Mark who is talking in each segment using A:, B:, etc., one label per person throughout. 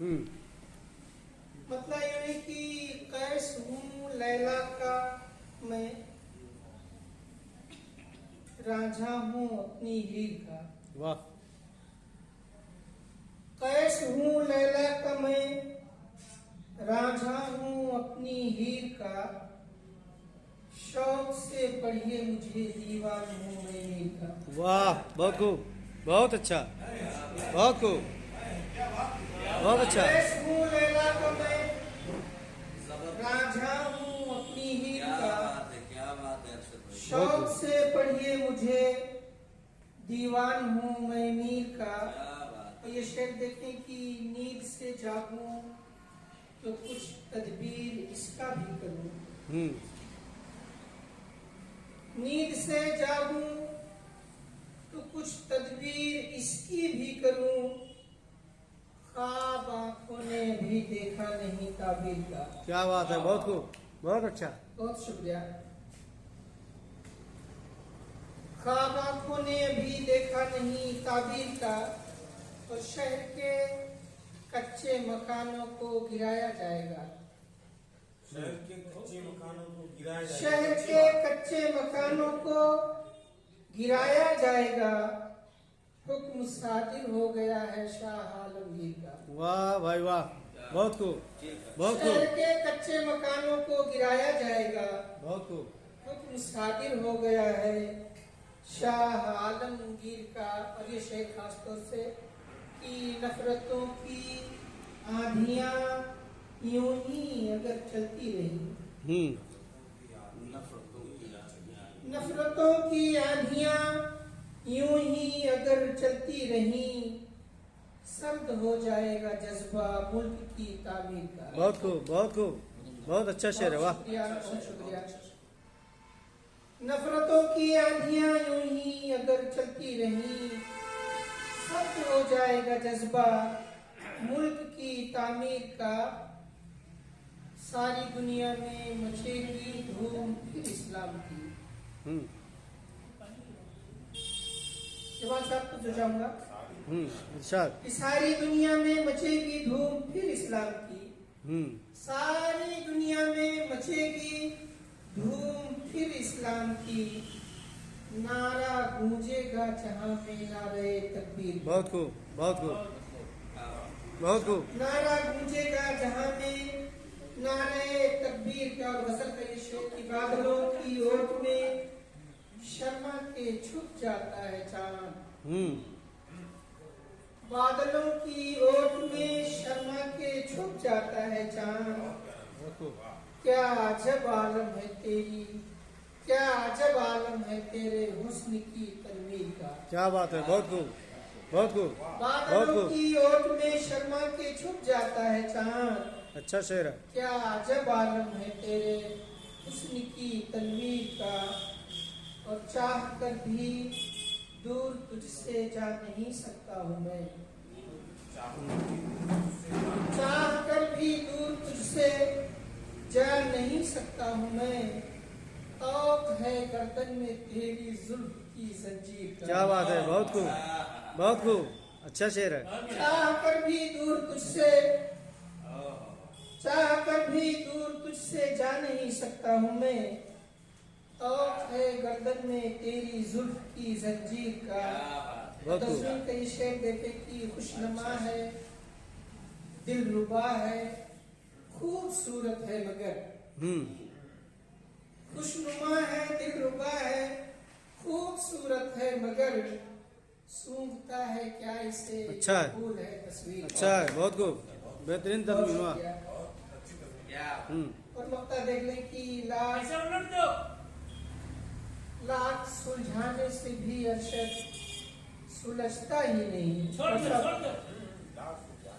A: मतलब ये है कि कैस हूँ लैला का मैं, रांझा हूँ अपनी हीर का।
B: वाह।
A: कैस हूँ लैला का मैं, रांझा हूँ अपनी हीर का। शौक से पढ़िए मुझे, दीवान हूँ मैं मीर का।
B: वाह, बहुत खूब, बहुत अच्छा, बहुत खूब, बहुत अच्छा।
A: कैस हूँ लैला का मैं, रांझा हूँ अपनी हीर का। शौक से पढ़िए मुझे, दीवान हूँ मैं मीर का। और ये शेर देखें कि नींद से जागूं तो कुछ तदबीर इसका भी करूं। नींद से जागूं तो कुछ तदबीर इसकी भी करूं। ख्वाब आंखों ने भी देखा नहीं ताबीर का।
B: क्या बात है, बहुत खूब, बहुत अच्छा।
A: बहुत शुक्रिया। ख्वाब आंखों ने भी देखा नहीं ताबीर का। और शहर के कच्चे मकानों को गिराया जाएगा।
C: शहर के कच्चे मकानों को गिराया जाएगा।
A: शहर के कच्चे मकानों को गिराया जाएगा। हुक्म सादिर हो गया है शाह आलमगीर का।
B: वाह भाई वाह, बहुत खूब, बहुत
A: शहर
B: खूब,
A: के कच्चे मकानों को गिराया जाएगा।
B: बहुत खूब।
A: हुक्म सादिर हो गया है शाह आलमगीर का। और ये शेर खासतौर से कि नफरतों की आंधियां यूं ही अगर चलती रही, नफरतों की आंधियां यूं ही अगर चलती रही, सर्द हो जाएगा जज्बा मुल्क की तामीर का।
B: बहुत खूब, बहुत खूब, बहुत अच्छा शेर है, वाह।
A: शुक्रिया, बहुत शुक्रिया। नफरतों की आंधियां यूं ही अगर चलती रही, सर्द हो जाएगा जज्बा मुल्क की तामीर का। सारी दुनिया में मचेगी धूम फिर इस्लाम की। जवान साहब को जो जाऊंगा,
B: इरशाद।
A: सारी दुनिया में मचेगी धूम फिर इस्लाम की। सारी दुनिया में मचेगी धूम फिर इस्लाम की। नारा गूंजेगा जहां पे नारे तकबीर।
B: बहुत खूब, बहुत खूब, बहुत खूब।
A: नारा गूंजेगा जहां में नारे तकबीर का। और गजल का ये शेर की बादलों की ओट में शर्मा के छुप जाता है चांद। बादलों की ओट में शर्मा के छुप जाता है चांद। क्या अजब आलम है तेरी, क्या अजब आलम है तेरे हुस्न की तनवीर का।
B: क्या बात है, बहुत खूब, बहुत खूब, बहुत
A: बादलों
B: खूब।
A: की ओट में शर्मा के छुप जाता है चांद।
B: अच्छा शेर है।
A: क्या अजब आलम है तेरे हुस्न की तनवीर का। और चाह कर भी दूर तुझसे जा नहीं सकता हूँ मैं। चाह कर भी दूर तुझसे जा नहीं सकता हूँ मैं। तौक है गर्दन में तेरी जुल्फ की जंजीर का।
B: क्या बात है, बहुत खूब, बहुत खूब, अच्छा शेर है।
A: चाह कर भी दूर तुझसे, चाह कर भी दूर तुझसे जा नहीं सकता हूँ मैं। तौक है गर्दन में तेरी जुल्फ की जंजीर का। तस्वीर का ये शेर देखे कि खुशनुमा है, दिलरुबा है, खूबसूरत है मगर। खुशनुमा है, दिलरुबा है, खूबसूरत है मगर। सूंघता है क्या इसे,
B: अच्छा है,
A: फूल है तस्वीर।
B: अच्छा है, बहुत खूब, बेहतरीन तस्वीर हुआ।
A: और मक्ता देख लें कि लाख सुलझाने से भी अरशद सुलझता ही नहीं।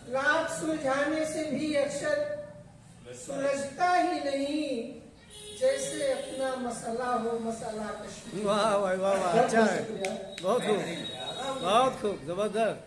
A: लाख सुलझाने से भी अरशद सुलझता ही नहीं। जैसे अपना मसला हो मसला कश्मीर।
B: वाह वाह वाह वाह, अच्छा है, बहुत खूब, बहुत खूब, जबरदस्त।